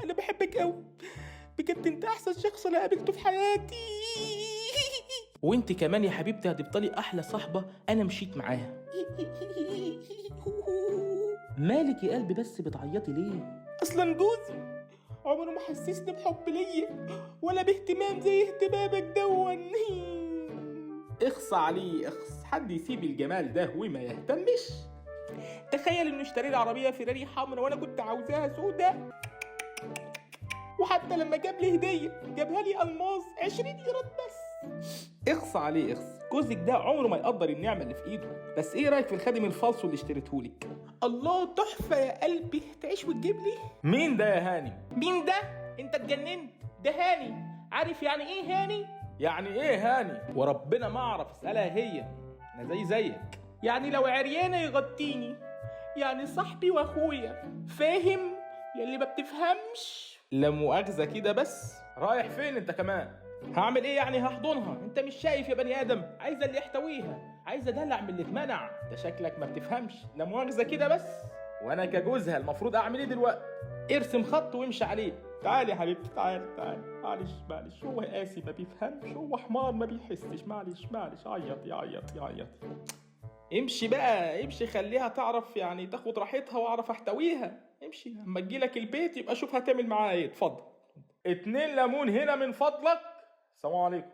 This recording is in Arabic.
انا بحبك قوي بجد، انت احسن شخص انا قابلته في حياتي. وانت كمان يا حبيبتي هتفضلي احلى صاحبة انا مشيت معاها. مالك يا قلبي بس بتعيطي ليه؟ اصلا جوزي عمره ما حسسني بحب ليا ولا باهتمام زي اهتمامك دون. اخص عليه اخص، حد يسيب الجمال ده وما يهتمش؟ تخيل انه اشتري لي عربيه فيراري حمرا وانا كنت عاوزاها سودا، وحتى لما جاب لي هديه جابها لي الماس 20 ايراد بس. اخص عليه اخص، جوزك ده عمره ما يقدر النعمة اللي في ايده. بس ايه رايك في الخادم الفالصو اللي اشتريتهولك؟ الله تحفه يا قلبي، تعيش وتجيب لي. مين ده يا هاني؟ مين ده؟ انت اتجننت؟ ده هاني. عارف يعني ايه هاني؟ يعني ايه هاني؟ وربنا ما اعرف، اسألها هي، انا زيك. يعني لو عريانه يغطيني، يعني صاحبي واخويا، فاهم يا اللي ما بتفهمش؟ لا مؤاخذة كده بس، رايح فين انت كمان؟ هعمل ايه يعني؟ هحضنها؟ انت مش شايف يا بني ادم؟ عايزه اللي يحتويها، عايزه دلع من اللي اتمنع. ده شكلك ما بتفهمش، لا مؤاخذة كده بس. وانا كجوزها المفروض اعمل ايه دلوقتي؟ ارسم خط وامشي عليه. تعالي يا حبيبتي، تعالي. معلش هو قاسي ما بيفهمش، هو حمار ما بيحسش. معلش عيط. امشي بقى، امشي، خليها تعرف يعني تاخد راحتها واعرف احتويها. امشي، اما تجيلك البيت يبقى شوف هتعمل معاها ايه. اتفضل. 2 ليمون هنا من فضلك. السلام عليكم.